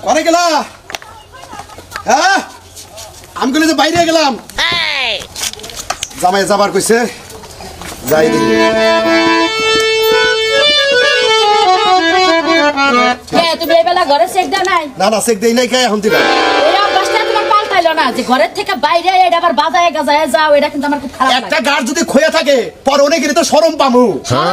করে গেলা হ্যাঁ আমি গেলে যে বাইরে গেলাম জামাই যাবার কইছে যাই দেখি তুমি এই বেলা ঘরে চেক দাও নাই? না না চেক দেই নাই কে এখন দিবা এই অভ্যাসটা তোমার পাল্টাইলো না যে ঘরের থেকে বাইরে এটা আবার বাজায় গাজায় যাও, এটা কিন্তু আমার খুব খারাপ একটা লাগে। গাড় যদি খোয়া থাকে পর অনেক তো শরম পামু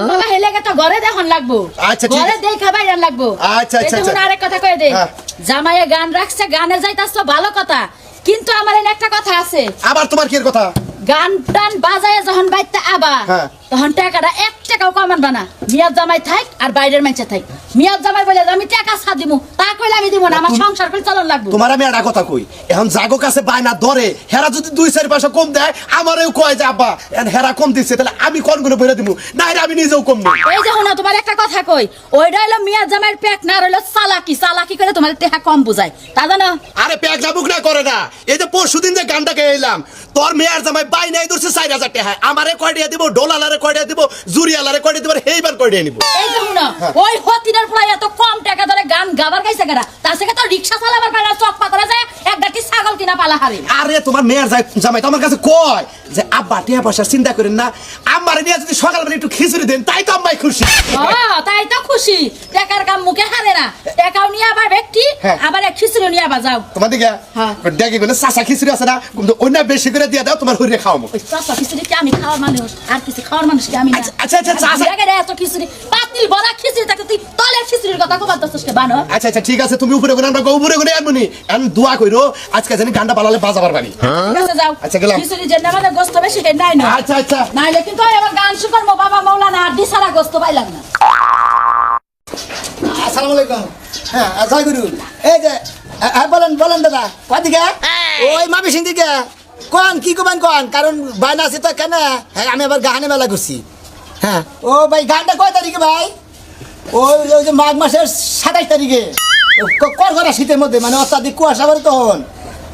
বাবা হেলে তো ঘরে দেখুন লাগবো, আচ্ছা, ঠিক ঘরে আছে। দেখা বাইরে লাগবো। আচ্ছা, আচ্ছা, দেখুন আচ্ছা। আরেক কথা কয়ে দে, হ্যাঁ। জামাইয়ে গান রাখছে, গানে যাইতাছ ভালো কথা, কিন্তু আমার এখানে একটা কথা আছে, আবার তোমার কি এর কথা গান টান বাজায় যখন বাইতে আবা হ্যাঁ। তখন টাকাটা 1 টাকাও কমান বানা, মিয়ার জামাই থাক আর বাইরের মানুষ থাক। মিয়ার জামাই বলে আমি টাকা ছা দিমু, তা কইলে আমি দিব না, আমার সংসার করে চলন লাগবো। তোমার আমি একটা কথা কই এখন জাগো কাছে বায়না ধরে হেরা যদি 2-4 পয়সা কম দেয় আমারও কয় যে আব্বা এখন হেরা কম দিচ্ছে তাহলে আমি কোন গুলো বইরা দিমু না এরা আমি নিজেও কম নেই এই যে শোনো তোমার একটা কথা কই, ওইটা হলো মিয়ার জামাইয়ের পেট না হলো চালাকি, চালাকি করে তোমার টাকা কম বুঝায়, তা জানো? আরে প্যাক জাবুক না করে না এই যে পরশুদিন যে গানটাকে এলাম তোর মেয়ের জামাই বাইনাই ধরছে 4000 টাকা আমারে কয় দিয়া দিব ডলারে কয় দিয়া দিব জুরিয়ালারে কয় দিয়া দিব এইবার কয় দিয়া নিব এই যে শোনো ওই হতিনের প্রায় এত কম টাকা ধরে গান গাবার গাইছে কেনা, তার থেকে তো রিক্সা চালাবার পারে, চক পাতরা যায় এক গাটি ছাগল কিনা পালা হারে। আরে তোমার মেয়ের জামাই তো আমার কাছে কয় যে আব্বা টিয়া পয়সা চিন্তা করেন না আমারে নিয়ে যদি সকালবেলা একটু খিচুড়ি দেন তাই তো আম্মাই খুশি তাই তো খুশি, টাকার কাম মুখে হারে না, টাকাও নিয়ে আবার ব্যক্তি হ্যাঁ। আবার এক খিচুড়ি নিয়ে আবার যাও। তোমার দিকে হ্যাঁ। দেখি বলে চাচা খিচুড়ি আছে না কিন্তু অন্য বেশি করে দিয়ে দাও তোমার হইরে খাওয়াবো ওই চাচা খিচুড়ি কি আমি খাওয়ার মানুষ, আর কিছু খাওয়ার মানুষ কি আমি না? আচ্ছা, আচ্ছা, চাচা। জায়গায় এত খিচুড়ি পাতিল ভরা খিচুড়ি থাকে, তুই তলের খিচুড়ির কথা কবার দোষ কে বানো? আচ্ছা আচ্ছা ঠিক আছে তুমি উপরে গুনে আমরা উপরে গুনে আনবনি এখন দোয়া কইরো আজকে জানি গানটা বানালে বাজাবার পারি ঠিক আছে যাও। আচ্ছা, গেলাম। খিচুড়ি যে আমাদের গোস্ত বেশি খেয়ে নাই না, আচ্ছা আচ্ছা নাইলে কিন্তু আমার গান শুকর বাবা মৌলানা আর দিশারা গোস্ত পাইলাম না। আসসালামু আলাইকুম। হ্যাঁ জয় গুরু। এই যে বলেন বলেন দাদা কদিকে ওই মামি সিং দিকে কোন কি করবেন কোন কারণ বাইনা আছে তো কেন হ্যাঁ আমি আবার গাহানে মেলা করছি। হ্যাঁ ও ভাই গানটা কয় তারিখে ভাই? ওই ওই যে মাঘ মাসের 27 তারিখে কড়কড়া শীতের মধ্যে মানে অত্যাধিক কুয়াশা পড়ে তখন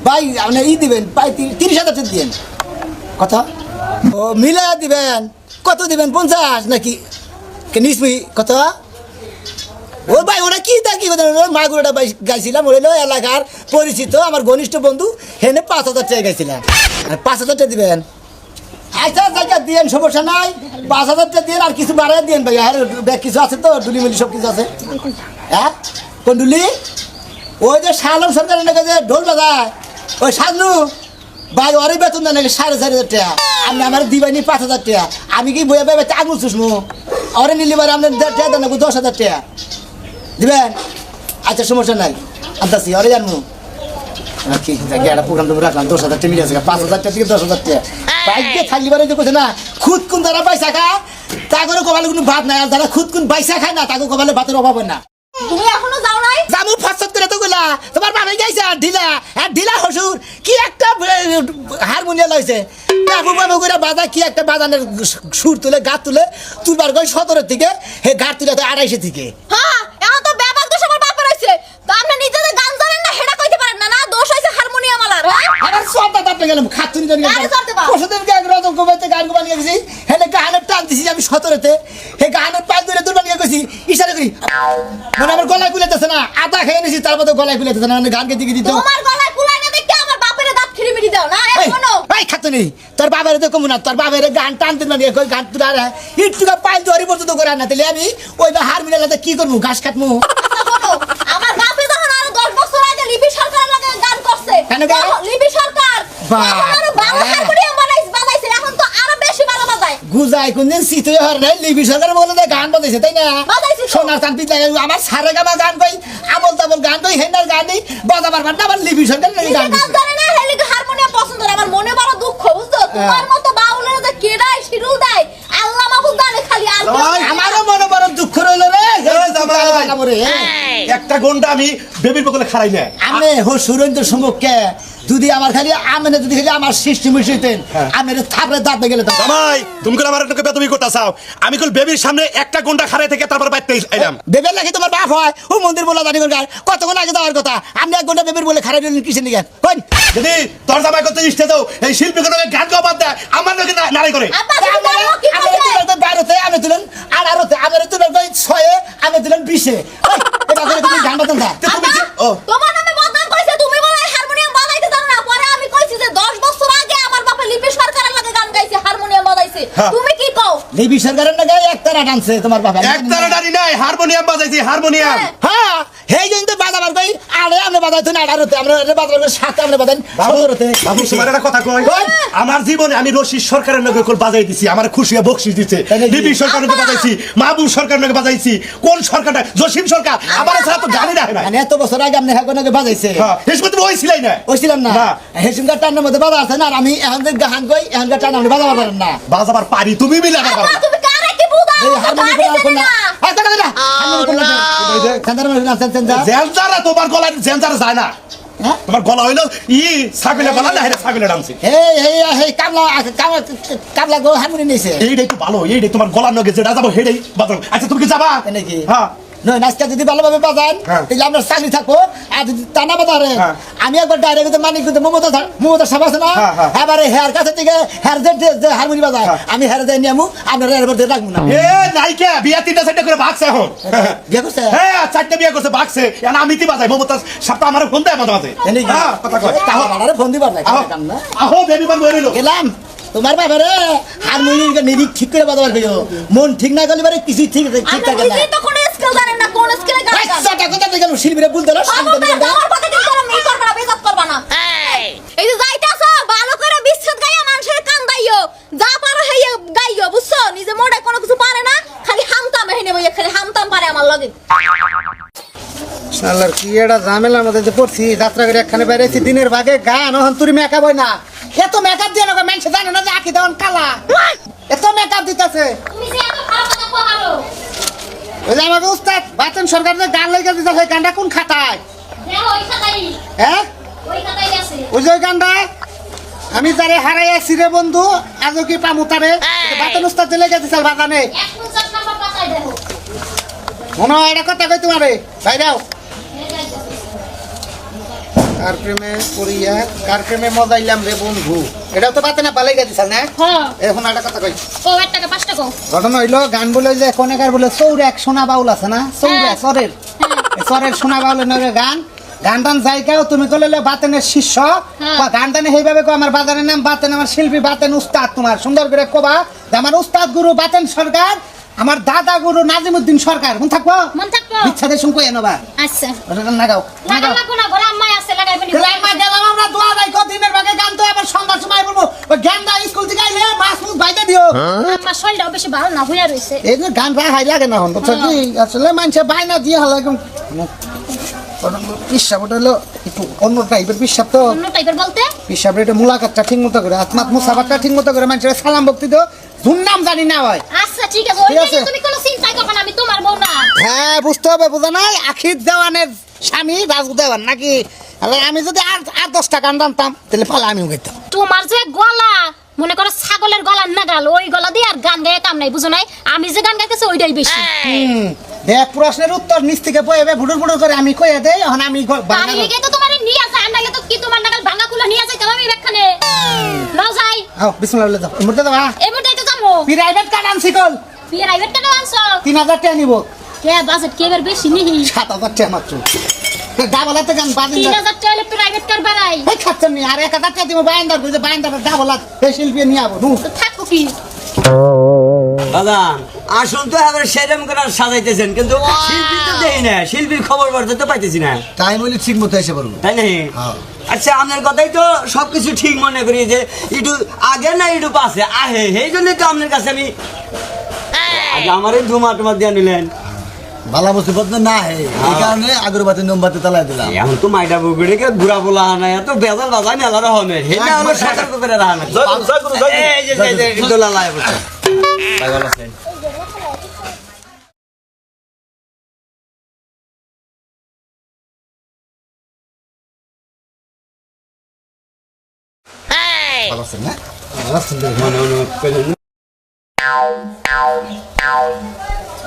ভাই আপনি দিবেন প্রায় 30,000 টাকা দিবেন। কত? ও মিলে দিবেন। কত দিবেন 50 নাকি নিসবি কত? ও ভাই ওরা কি তা কি মাগুরটা গাইছিলাম ওই এলাকার পরিচিত আমার ঘনিষ্ঠ বন্ধু হেনে 5,000 টাকা গাইছিলাম 5,000 টাকা দিবেন। আচ্ছা টাকা দিয়েন সমস্যা নাই 5,000 টাকা দিন আর কিছু বাড়াই দিন ভাই আর কিছু আছে তো ডুলি মুলি সব কিছু আছে। হ্যাঁ কোন ডুলি? ওই যে শালম সরকারের নাকি যে ঢোল বাজায় ওই সাজলু ভাই ওরই বেতন দেয় নাকি 4,500 টাকা আপনি আমার দিবাইনি 5,000 টাকা আমি কি বইয়া ভাই আঙুল চুষমু ওরে নিলি বারে আপনার টাকা দেন 10,000 টাকা দিবেন। আচ্ছা সমস্যা নাই আনতাছি ওরে জানবো কি একটা প্রোগ্রাম তো রাখলাম 10,000 টাকা মিলে আছে 5,000 টাকা থেকে 10,000 টাকা বাইকে থাকলি বারে যে কোথায় না খুদ কোন যারা পয়সা খায় তা করে কপালে কোনো ভাত নাই আর যারা খুদ কোন পয়সা খায় না তাকে কপালে ভাতের অভাব হয় না। তুমি এখনো যাও নাই? জামু ফসত করে তো গলা তোমার বাবাই গাইছে আর ঢিলা হসুর কি একটা হারমোনিয়াম লাইছে বাবু বাবু করে বাজা কি একটা বাজানের সুর তুলে গাত তুলে তুলবার গই 17 থেকে হে গাত তুলে তো 28 থেকে। হ্যাঁ এখন তো ব্যাপার দোষ আমার বাপের হইছে তো আপনি নিজেদের গান জানেন না হেডা কইতে পারেন না, না দোষ হইছে হারমোনিয়াম আলার। হ্যাঁ আবার সবটা তাপে গেলাম খাতুনি জানি আরে চলতে দাও। পরশুদিন গান রদম কমাইতে গান গোবা নিয়ে গেছি হেলে গানের টান দিছি আমি 17 তে হে গানের পাঁচ ধরে দুর্বা নিয়ে গেছি ইশারা করি মানে আমার গলায় কুলাইতেছে না আদা খেয়ে নিছি তারপর তো গলায় কুলাইতেছে না মানে গানকে দিকে দিত তোমার গলায় কুলাই না দেখে আমার বাপের দাঁত খিরিমিরি দাও না এখনো। ভাই খাতুনি তোর বাবার তো কমু না তোর বাবার গান টানতে না কই গান তুলা ইটুকা পাইল ধরি পর্যন্ত করে না তাহলে আমি ওই বা হারমোনিয়ামে কি করবো ঘাস কাটমু। আচ্ছা শোনো আমার বাপে যখন আরো 10 বছর আগে লিপি সরকারের লাগে গান করছে কেন গো? লিপি সরকার বাহ। তখন আরো ভালো হারমোনিয়াম বানাইছে এখন তো আরো বেশি ভালো বাজায়। গুজাই কোনদিন সিতুই হর নাই লিবি সরকার বলে দে গান বাজাইছে তাই না বাজাইছে তো। সোনার চাঁদ লাগে আমার সারে গামা গান কই আবল তাবল গান কই হেনার গান নেই বাজাবার বাদ আবার লিবি সরকার নাকি গান গান জানে না হেলি হারমোনিয়াম পছন্দ করে আমার মনে বড় দুঃখ বুঝছো তোমার মতো বাউলের যে কেডাই শিরুল দেয় আল্লাহ মাহবুব জানে খালি আল্লাহ। আমারও মনে বড় দুঃখ রইল রে জামাই। একটা গন্ডা আমি বেবির বকলে খারাই না আমি হসুরন্ত সমুখকে যদি আমার খালি আমেনে যদি খালি আমার সৃষ্টি মিশিতেন আমি থাপড়ে দাঁত গেলে জামাই তুমি করে আমার একটু বেতমি করতে চাও আমি কল বেবির সামনে একটা গন্ডা খারাই থেকে তারপর বাইতে আইলাম বেবের নাকি তোমার বাপ হয় ও মন্দির বলা জানি গান কতক্ষণ আগে দেওয়ার কথা আপনি এক ঘন্টা বেবের বলে খারাই দিলেন কিসের নিয়ে কই যদি তোর জামাই করতে ইচ্ছে দাও এই শিল্পী কোনো গান গাওয়া বাদ দেয় আমার নাকি নারাই করে আব্বা তুমি জানো কি বলছে? বারোতে আমি তুলেন 18তে আমি তুলেন 6 আমি তুলেন 20 এটা করে তুমি গান বাজান না তুমি ও ও। তোমার নামে বদনাম কইছে, তুমি বলে হারমোনিয়াম বাজাইতে জানো না। পরে আমি কইছি যে 10 বছর আগে আমার বাপে লিপি সরকারের লাগে গান গাইছে, হারমোনিয়াম বাজাইছে। হ্যাঁ। তুমি কি কও? লিপি সরকারের নাকি একতারা টানছে তোমার বাবা। একতারা ডানি নাই, হারমোনিয়াম বাজাইছি, হারমোনিয়াম। হ্যাঁ হেই জন্য তো বাজাবার কই আরে আমরা বাজাইতো না আড়ারতে আমরা বাজাবার সাথে আমরা বাজাই বাবু, সদরতে। বাবু তোমার একটা কথা কই, কই। আমার জীবনে আমি রশিদ সরকারের লগে কল বাজাই দিছি, আমার খুশি হয়ে বকশিশ দিছে। তাই নাকি? বিপি সরকারের লগে বাজাইছি, মাহবুব সরকারের লগে বাজাইছি। কোন সরকারটা? জসিম সরকার। আমার ছাড়া তো গানই রাখে না। মানে এত বছর আগে আপনি হ্যাঁ নাকি বাজাইছে হ্যাঁ, হেসমত তুমি ওইছিলাই না। ওইছিলাম না না। হেসুমকার টানের মধ্যে বাজা আছে না আর আমি এখন যে গান কই এখনকার টান আপনি বাজাবার পারেন না। বাজাবার পারি, তুমি মিলাবার পারো আব্বা না। তুমি কারে কি বুঝাও? এই হারমোনিয়াম গানই কোন জানে না না। আয় টাকা দে হারমোনিয়াম কোন না সেন্টার মানে না সেন্টার জেনজারা তোমার গলায় জেনজারা যায় না। হ্যাঁ তোমার গলা হইলো ছাগলের গলা না, হেরে ছাগলের ডান্সি। এই কাবলা গো হারমোনিয়াম নিছে এইটাই তো ভালো, এইটাই তোমার গলার নগে যেটা যাবো হেডেই বাজাবো। আচ্ছা তুমি কি যাবা? তাই নাকি? হ্যাঁ। নয় নাচটা যদি ভালোভাবে বাজান হ্যাঁ। তাহলে আমরা চাকরি থাকবো আর যদি তা না বাজারে হ্যাঁ। আমি একবার ডাইরেক্ট মানিক কিন্তু মমতা সাহেব আছে না হ্যাঁ, হ্যাঁ। এবারে হেয়ার কাছে থেকে হেয়ার যে হারমোনিয়াম বাজায় হ্যাঁ। আমি হেয়ার দিয়ে নিয়ে আমু আপনারা এবার দিয়ে রাখবো না এ নাইকে বিয়া 3টা 4টা করে ভাগছে এখন। বিয়ে করছে হ্যাঁ 4টা বিয়া করছে, ভাগছে। এখন আমি কি বাজাই? মমতাজ সপ্তাহ আমার ফোন দেয় মাঝে মাঝে। হ্যাঁ, কথা কয়। আহো, আরে ফোন দিবার না আহো, কাম না আহো, বেবি বান বইরিলো। গেলাম তোমার বাবারে হারমোনিয়াম নিরিখ ঠিক করে বাজাবার কইও মন ঠিক না গেলে বারে কিছু ঠিক আপনি থাকে না নিজেই তো কোনো স্কিল জানেন না, কোন স্কিলে গান গান। আচ্ছা কথা দেখে গেল শিল্পীরা বলতে না আমার কথা কিন্তু তুমি করবে না, বেজাত করবে না। এই যে যাইতাছো ভালো করে বিচ্ছেদ গাইয়া মানুষের কান দাইও, যা পারো হেইয়া গাইও, বুঝছো? নিজে মোড়ে কোনো কিছু পারে না, খালি হামতাম হেনে বইয়া, খালি হামতাম পারে আমার লগে। শালার কি এটা ঝামেলার মধ্যে যে পড়ছি যাত্রা করে একখানে বেড়েছি দিনের ভাগে গান ওহন তুই মেকআপ হয় না এত মেকআপ দিয়ে না মানুষ জানে না যে আঁকি দেওয়ান কালা এত মেকআপ দিতেছে তুমি যে এত খারাপ কথা কহালো ওই যে আমাকে উস্তাদ বাতেন সরকার যে গান লেগে দিতে হয় গানটা কোন খাতায় দেখো ওই খাতাই, হ্যাঁ ওই খাতাই আছে। ওই যে ওই গানটা আমি যারে হারাই আছি রে বন্ধু আজও কি পামু তারে বাতেন উস্তাদ যে লেগে দিছে বাজানে 51 নম্বর পাতায় দেখো। মনে হয় এটা কথা কই তোমারে বাইরাও এই যাইতাছে। কার প্রেমে পড়িয়া কার প্রেমে মজাইলাম রে বন্ধু এটাও তো বাতেনা পালাই গেছে না হ্যাঁ, এখন একটা কথা কই ও 1 টাকা 5 টাকা। ঘটনা হইলো গান বলে যে কোনেকার বলে চৌরাক সোনা বাউল আছে না চৌরাক সরের সরের সোনা বাউলের নগে গান গান টান যাইকাও তুমি কইলে বাতেনের শিষ্য হ্যাঁ। বা গান টানে সেইভাবে কো আমার বাজারের নাম বাতেন আমার শিল্পী বাতেন উস্তাদ তোমার সুন্দর করে কবা যে আমার উস্তাদ গুরু বাতেন সরকার আমার দাদা গুরু নাজিমউদ্দিন সরকার কোন থাকবো মন থাকবো। ইচ্ছাতে শুন কই এনবা আচ্ছা, নাগাও লাগা লাগো না, ঘরে আম্মাই আছে, লাগাইবেন। আমার গেলাম আমরা দোয়া দেই দিনের ভাগে গান তো আবার সন্ধ্যার সময় বলবো ওই জ্ঞানদা স্কুল থেকে আইলে মাছ মুখ বাইতে দিও আমার শরীরটাও বেশি ভালো না হইয়া রইছে। এই যে গান রাখাই লাগে না হন বুঝছো কি আসলে মানুষে বাইনা দিয়ে হলো একদম পিসাব ওটা হলো একটু অন্য টাইপের পিসাব তো অন্য টাইপের বলতে পিসাব এটা মুলাকাতটা ঠিক মতো করে আত্মাত মুসাবাতটা ঠিক মতো করে মানুষের সালাম ভক্তি তো দুর্নাম জানি না হয় আচ্ছা ঠিক আছে, ওই ঠিক আছে। নিয়ে তুমি কোনো চিন্তাই করবে না, আমি তোমার বউ না। হ্যাঁ বুঝতে হবে বোঝা নাই আখির দেওয়ানের স্বামী রাজু দেওয়ান নাকি আমি যদি আর 10 টাকা আনতাম তাহলে পালা আমিও গেতাম তোমার যে গলা মনে করো ছাগলের গলা নাগাল, ওই গলা দিয়ে আর গান গায়ে কাম নাই, বুঝো নাই? আমি যে গান গাইতেছি ওইটাই বেশি। দেখ প্রশ্নের উত্তর নিচ থেকে বইবে ভুটুর ভুটুর করে আমি কইয়া দেই এখন আমি আমি লিগে তো তোমারে নিয়ে যায়, নাইলে তো কি তোমার নাগাল ভাঙা কুলা নিয়ে যাইতাম আমি এখানে। নাও যাই, আও বিসমিল্লাহ বলে দাও মুরতে দাও এবার যাইতে যাবো। প্রাইভেট কার্ড আনছি কল প্রাইভেট কেন আনছো? 3000 টাকা নিব কে বাজেট কে এবার বেশি নিহি? 7000 টাকা মাত্র ডাবলাতে গান বাজিন 3000 টাকা হলে প্রাইভেট কার বাড়াই। এই খাচ্ছেন নি আর 1000 টাকা দিব বাইন্দার বুঝে বাইন্দার ডাবলাত এই শিল্পী নিয়ে আবো নু তো থাকো কি? বাজান আসুন তো এবার সেরকম করে সাজাইতেছেন কিন্তু শিল্পী তো দেই না শিল্পীর খবর বলতে তো পাইতেছি না টাইম হইলে ঠিক মতো এসে পারবো তাই না আচ্ছা আপনার কথাই তো সবকিছু ঠিক মনে করি যে একটু আগে না একটু পাশে আহে সেই জন্য তো আপনার কাছে আমি আগে আমার এই ধুমা টুমা দিয়ে নিলেন বালা বস্তু পত্র না হে এই কারণে আগরবাতি নম্বরতে তালাই দিলাম এখন তো মাইটা বুকুড়ে কে ঘুরা বলা না এত বেজাল বাজাই মেলা রহমের হেটা আমার সতর্ক করে রাখা না এই যে দোলা লাই বসে ভাই ভালো আছেন ভালো আছেন না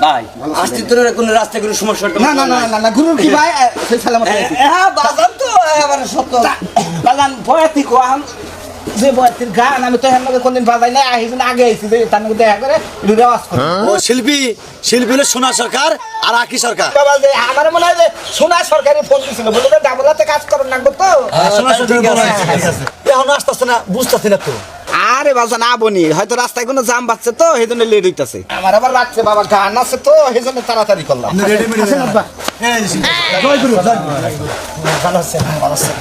ভাই আসতে তো কোনো রাস্তায় কোনো সমস্যা না না না না না গুরু কি ভাই সেই সালামত হ্যাঁ বাজান তো এবারে সত্য বাগান ভয়াতি কোয়াম যে বয়সের গান আমি তো হেন কোনদিন বাজাই না আইছিন আগে আইছি যে তার মধ্যে দেখা করে একটু রেওয়াজ করি ও শিল্পী শিল্পী হলো সোনা সরকার আর আকি সরকার। বাবা যে আমার মনে হয় যে সোনা সরকারি ফোন দিছিল বলে তো ডাবলাতে কাজ করেন লাগবে তো সোনা সরকার এখন আসতেছে না বুঝতেছি না তো। আরে বাজা না বনি হয়তো রাস্তায় কোনো জাম বাজছে তো সেই জন্য লেট হইতাছে আমার আবার রাখছে বাবা গান আছে তো সেই জন্য তাড়াতাড়ি করলাম আসেন আব্বা। জয় গুরু জয় গুরু। ভালো আছেন ভালো আছেন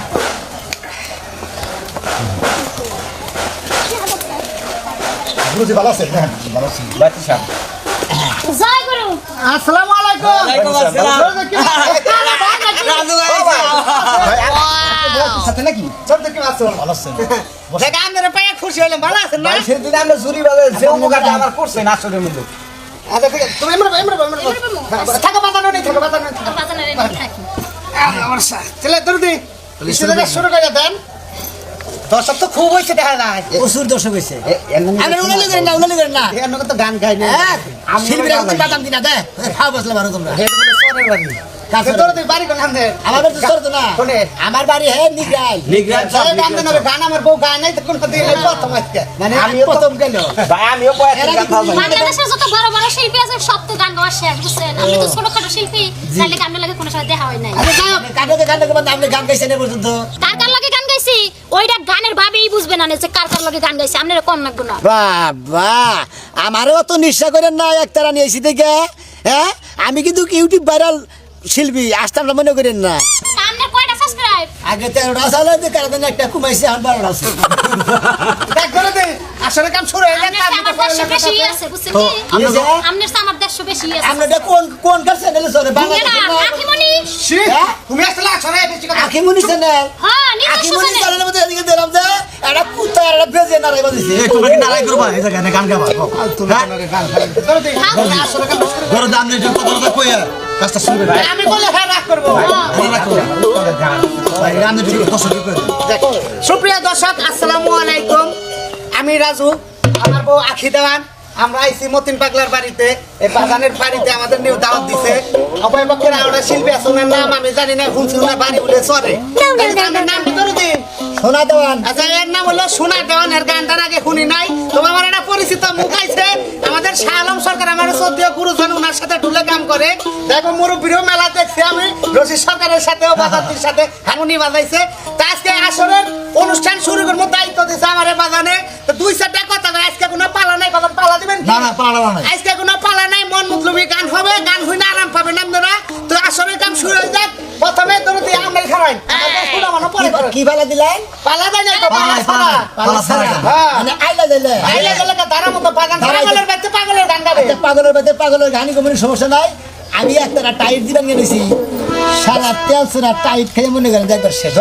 গুরুজি ভালো আছেন? হ্যাঁ ভালো আছি। বাতি সাহেব জয় গুরু। আসসালামু আলাইকুম ওয়ালাইকুম আসসালাম। রাজু ভাই সাথে নাকি সব দেখি আছেন ভালো আছেন? দেখা আপনারা পায়ে খুশি হইলাম ভালো আছেন না সেদিন আমরা জুরি বাজে যে মুগাটা আমার করছে নাচরের মধ্যে আচ্ছা ঠিক আছে তুমি এমরা থাকো বাজানো নেই থাকো বাজানো নেই বাজানের থাকি। আমার চলে দরদি ইসলামে শুরু করে দেন দর্শক তো খুব হইছে দেখা যায় প্রচুর দর্শক হয়েছে। আমরা উনালি করেন না, উনালি করেন না। এর নগে তো গান গাই না শিল্পীরা কিন্তু বাদাম দিনা দে। খাও বসলে পারো তোমরা। কাছে দরদি বাড়ি কোন হামদে আমাদের তো সরতো না। কোনে আমার বাড়ি হে নিগ্রাই। নিগ্রাম সব গান দেন গান আমার বউ গায় নাই তো কোন দিন প্রথম আজকে মানে আমিও প্রথম গেল। ভাই আমিও বয়াতে এরা গান কি গাওয়া বাংলাদেশের যত বড় বড় শিল্পী আছে সব তো গান গাওয়া শেষ বুঝছেন। আমি তো ছোটখাটো শিল্পী, তাহলে গানের লাগে কোনো সময় দেখা হয় নাই। আরে যাও কাটে বন্ধ আপনি গান গাইছেন এ পর্যন্ত। কার কার লাগে গান গাইছি ওইটা গানের ভাবেই বুঝবে না যে কার কার লাগে গান গাইছি। আপনারা কম লাগবে না। বাবা আমারও তো নিশ্চয় করেন না একতারা নিয়েছি থেকে। হ্যাঁ আমি কিন্তু ইউটিউব ভাইরাল শিল্পী আসতাম না মনে করেন না। আপনার কয়টা সাবস্ক্রাইব? আগে 13টা সালে যে কারণ একটা কমাইছে এখন 12টা আছে। দেখ দরদি আসলে কাম শুরু হয়ে গেছে আপনার আমার 100 বেশি আছে বুঝছেন কি? আপনার আমার 100 বেশি আছে। আপনাদের কোন কার চ্যানেলে চলে বাংলা আখিমনি। তুমি আসলে আসলে বেশি কথা আখিমনি চ্যানেল। হ্যাঁ নিজস্ব আখিমনি চ্যানেল। চ্যানেলের মধ্যে এদিকে দিলাম যে একটা কুত্তা আর একটা বেজে নাড়াই বাজিছে। তোমরা কি নারাই করবা এই জায়গায় গান গাবা দরদি আসলে কাম শুরু ধরো দাম নেই কথা কইয়া কাজটা শুরু করে আমি বলে হ্যাঁ রাখ করবো সুপ্রিয় দর্শক আসসালামু আলাইকুম আমি রাজু আমার বউ আখি দেওয়ান আমরা আইছি মতিন পাগলার বাড়িতে এই বাগানের বাড়িতে আমাদের নিউ দাওয়াত দিছে অভয় পক্ষের আমরা শিল্পী আসনের নাম আমি জানি না শুনছি না বাড়ি বলে চলে আমার নাম কি করে দিন সোনা দেওয়ান। আচ্ছা এর নাম হলো সোনা দেওয়ান এর গানটার আগে শুনি নাই তোমার আমার একটা পরিচিত মুখ আইছে আমাদের শাহ আলম সরকার আমার শ্রদ্ধেয় গুরুজন ওনার সাথে ঢুলে গান করে দেখো মুরব্বীরও মেলা দেখছি আমি রশিদ সরকারের সাথেও বাজাতির সাথে হারমোনি বাজাইছে তা আজকে আসরের অনুষ্ঠান শুরু করবো দায়িত্ব দিছে আমার বাজানে তো 2-4টা কথা আজকে কোনো পালা নাই কখন পালা দিবেন না না পালা না। আজকে কোনো পালা নাই মন মুতলুবি গান হবে গান হই না আরাম পাবেন আপনারা তো আসরের কাম শুরু হয়ে যাক প্রথমে দরদি আমরা খাওয়াই শুনো মনে পরে কি পালা দিলেন? পালা দেয় না তো পালা ছাড়া পালা ছাড়া। হ্যাঁ মানে আইলা দিলে। আইলে গেলে তারা মতো বাগান পাগলের বাচ্চা পাগলের গান গাবে আচ্ছা, পাগলের বাদে পাগলের গানি কমির সমস্যা নাই। আমি একটা টাইট দিবেন গেছি সারা তেল সারা টাইট খেয়ে মনে করেন যে একবার শেষ।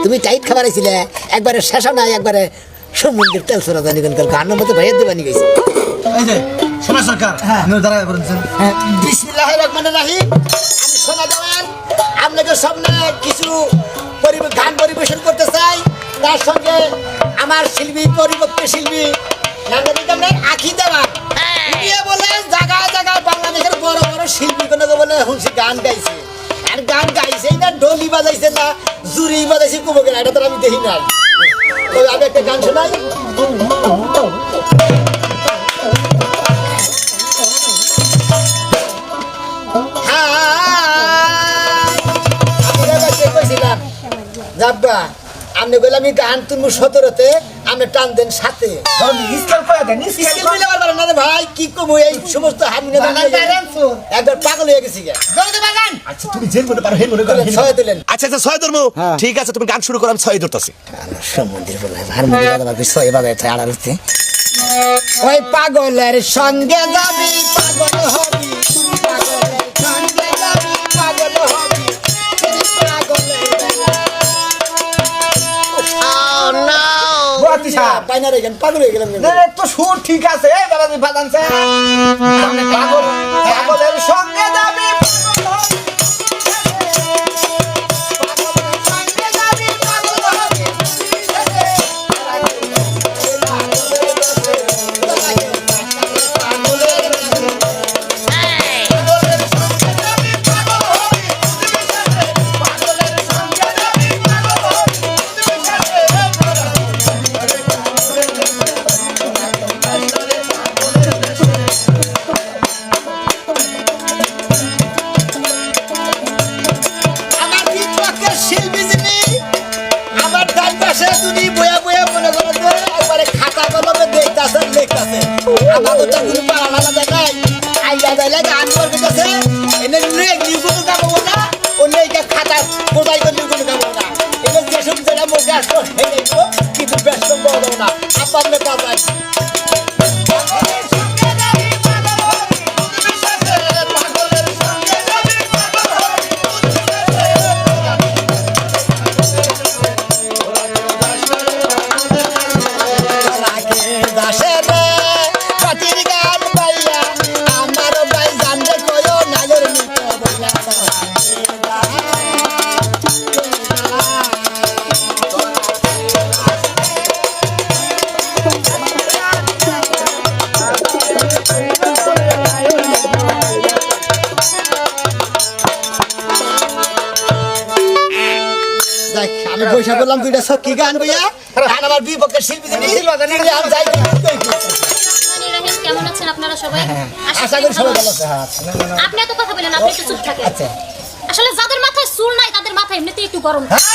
তুমি টাইট খাবার আইছিলে একবারে শেষ নাই একবারে সমুদ্রের তেল সারা জানি কেন গানের মধ্যে ভাইয়ের দিবানি গেছি। এই যে সোনা সরকার দাঁড়ায় বলছেন বিসমিল্লাহির রহমানির রহিম। আমি সোনা দেওয়ান আপনাদের সামনে কিছু গান পরিবেশন করতে চাই। তার সঙ্গে আমার শিল্পী পরিবর্ত শিল্পী আখি দেওয়ান বলেন জায়গায় জায়গায় বাংলাদেশের বড় বড় শিল্পী কোনো বলে হুঁসি গান গাইছে আর গান গাইছে না ডলি বাজাইছে না জুরি বাজাইছে কুমকের এটা তো আমি দেখি নাই। তবে আমি একটা গান শোনাই। যাব্বা আমি বলে আমি গান তুমি 17তে আমি টান দেন 7-এ ভাই কি কমু এই সমস্ত একবার পাগল হয়ে গেছি। আচ্ছা তুমি জেল মনে পারো হেল মনে করো 6 দিলেন। আচ্ছা আচ্ছা 6 ধরমু ঠিক আছে তুমি গান শুরু করো আমি 6 ধরতাছি। সমুদ্রের বলে হারমোনি বাজাবার 6 বাজায় তাই আড়াল হচ্ছে। ওই পাগলের সঙ্গে যাবি পাগল হবি পাগলের সঙ্গে যাবি পাগল হবি পাইনারে গেন পাগল হয়ে গেলাম। তো সুর ঠিক আছে বাবা বাজানছে পাগল পাগলের সঙ্গে যাবি আমাদের তো কোনো পালা দেখাই আইয়া যাইলে গান করবে কাছে এনে নিউ কোনো কাম হবে না অন্য এইটা খাতা কোথায় নিউ কোনো কাম হবে না এটা যেসব যেটা মুখে আসতো হেঁটে কিন্তু ব্যস্ত বড় না আপনার পাওয়া আমি পয়সা বললাম দুইটা সত্যি গান বইয়া গান আমার বিপক্ষের শিল্পী কেমন আছেন আপনারা সবাই? আশা করি সবাই ভালো আছে। আপনি এত কথা বলেন, আপনি একটু চুপ থাকেন। আচ্ছা আসলে যাদের মাথায় চুল নাই তাদের মাথায় এমনিতেই একটু গরম থাকে।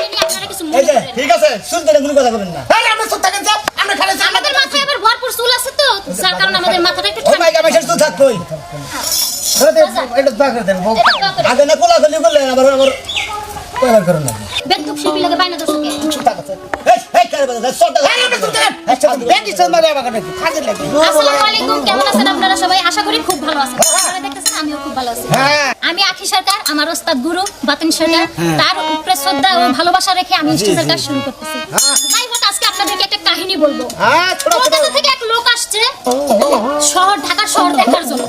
এই নিয়ে আপনারা কিছু মনে এই যে করেন না। ঠিক আছে শুনতে কোনো কথা বলেন না আমরা সব থাকেন স্যার, আমরা খালি আমাদের মাথায় আবার ভরপুর চুল আছে তো, যার কারণে আমাদের মাথাটা একটু ও ঠান্ডা। মাইকা মেশার তো থাকবই এটা দোয়া করে দেন বউ। এটা দোয়া করেন। আগে না কোলাকুলি করলেন আবার কয়বার করুন না বেদক শিল্পী লাগে বাইনা দর্শকে। এই কারে বাজা সরটা আসসালামু আলাইকুম, কেমন আছেন আপনারা সবাই? আশা করি খুব ভালো আছেন। আপনারা দেখতেছেন আমিও খুব ভালো আছি। আমি আখি সরকার, আমার ওস্তাদ গুরু বাতিন সরকার, তার উপরে শ্রদ্ধা ও ভালোবাসা রেখে আমি স্টেজের কাজ শুরু করতেছি। যাই হোক, আজকে আপনাদেরকে একটা কাহিনী বলবো। কলকাতা থেকে এক লোক আসছে শহর, ঢাকার শহর দেখার জন্য।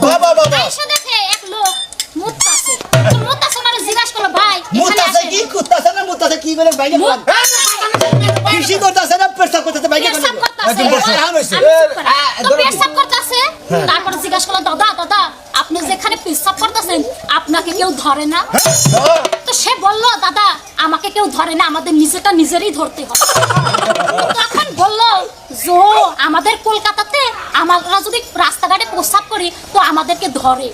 এসে দেখে এক লোক মুত্তাছে। তো মুত্তাছে মানে জিজ্ঞাসা করলো, ভাই এখানে মুতাছে আসেন? কি কুত্তাছে না মুতাছে কি বলে বাইরে বল কৃষি করতেছে না পেশাব করতেছে বাইরে বল পেশাব করতাছে। একদম বসে আম হইছে আমি চুপ করি। তো পেশাব করতাছে, তারপরে জিজ্ঞাসা করলো, দাদা আপনি যেখানে পেশাব করতেছেন আপনাকে কেউ ধরে না? তো সে বলল, দাদা আমাকে কেউ ধরে না, আমাদের নিজেটা নিজেরই ধরতে হবে। তখন বলল, জো আমাদের কলকাতাতে আমরা যদি রাস্তাঘাটে প্রস্রাব করি তো আমাদেরকে ধরে।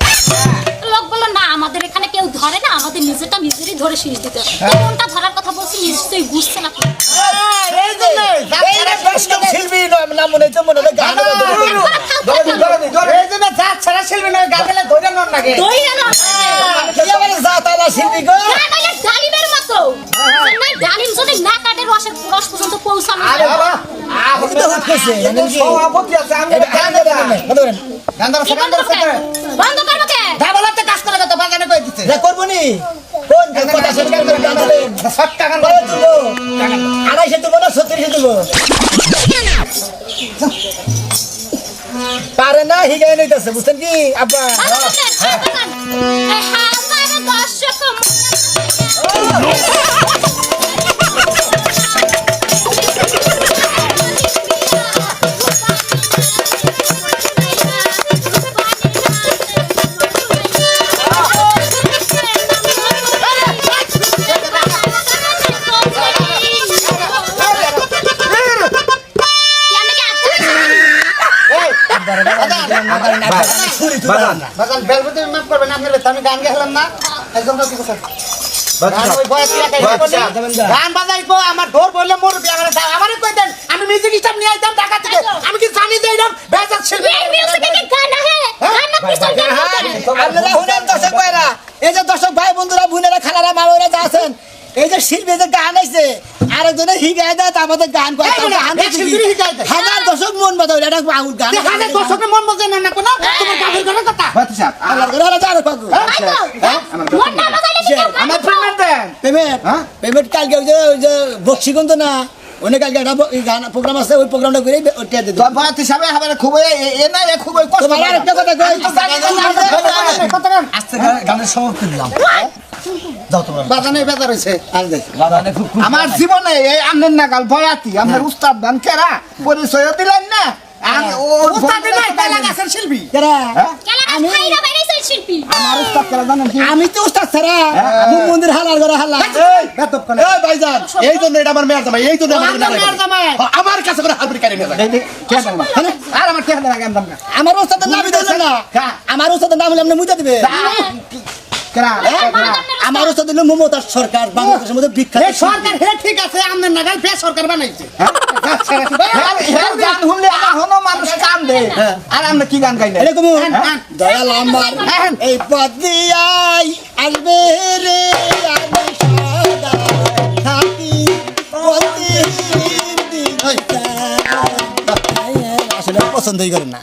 লোক বলল, না আমাদের এখানে কেউ ধরে না, আমাদের নিজেটা নিজেরই ধরে শীষ দিতে হবে। তো কোনটা ধরার কথা বলছি নিশ্চয়ই বুঝছেন আপনি। এই যে এই রে প্রশ্ন শিল্পী নাম মনে তো মনে গান এই জন্য যা ছাড়া শিল্পী নয়, গাবেলে ধরে নন লাগে। দইরা না কি বলে জাতালা শিল্পী গো মানে ডালিমের মতো। মানে ডালিম যদি না কাটে রস পর্যন্ত পৌঁছানো আরে যায়। বাবা, আপনি তো হচ্ছে জানেন কি সভাপতি আছে, আমি এটা গান দেবেন কত করেন কি বন্ধ করবে? বন্ধ করবে কে? ডাবলাতে কাজ করে তো বাগানে কই দিতে। রে করব নি কোন কথা সরকার করে গান বলে সব টাকা বলে তুলো 250 তুলো না 36 তুলো পারে না হিগাই নইতাছে বুঝছেন কি আব্বা বাগান বেলবুতে মাপ করবেন আপনি, আমি গান গেলাম না একদম তো কিছু গান বাজাইবো আমার ডোর বললে মোর আমারে কই দেন, আমি মিউজিক স্টাফ নিয়ে আইতাম ঢাকা থেকে, আমি কি জানি যে এরকম বেজার শিল্পী আপনারা শুনেন দর্শক ভাইরা এই যে দর্শক ভাই বন্ধুরা বোনেরা খালারা মামারা যা আছেন এই যে শিল্পী যে গান আইছে আরেকজনে হিগায় দেয় আমাদের গান করে হাজার দর্শক মন বাদল এটা বাউল গান দর্শকের মন বোঝে না কোনো তোমার গাভীর ঘরের কথা আল্লাহর ঘরে হলো যারো পাগল আমার পেমেন্ট দেন। পেমেন্ট পেমেন্ট কালকে ওই যে বক্সিগঞ্জ না অনেক কালকে একটা গান প্রোগ্রাম আছে ওই প্রোগ্রামটা করে ওইটা দিয়ে তোর বয়স হিসাবে হবে খুব এ না এ খুব কষ্ট। তোমার আরেকটা কথা কই আজকে গানের সমাপ্তি দিলাম। যাও তোমরা বাজানে বেজার হইছে আজ দেখ আমার জীবনে এই আমনের নাগাল বয়াতি আমার উস্তাদ গান কেরা পরিচয় দিলেন না উস্তাদ নাই তালা গাছের শিল্পী কেরা শিল্পী আমার উস্তাদ কেরা জানেন কি আমি তো উস্তাদ ছাড়া মন্দির হালার ঘরে হালা বেতব করে এই ভাইজান এই জন্য এটা আমার মেয়ের জামাই, এই জন্য আমার আমার মেয়ের জামাই। আমার কাছে করে হালপুরি কারি নিয়ে যায়। কে জানবা আর আমার কে লাগে আমি জানবা আমার উস্তাদের নাম দিল না আমার উস্তাদের নাম হলে আপনি মুইতা দিবে কেরা আমার উস্তাদ হলো মমতাজ সরকার বাংলাদেশের মধ্যে বিখ্যাত এই সরকার হে ঠিক আছে আমনের নাগাল বে সরকার বানাইছে গান শুনলে এখনো মানুষ কান দে আর আমরা কি গান গাই না এরকম দয়াল আমার এই পথ দিয়াই আসবে রে আমি সদা থাকি প্রতিদিন আসলে পছন্দই করেন না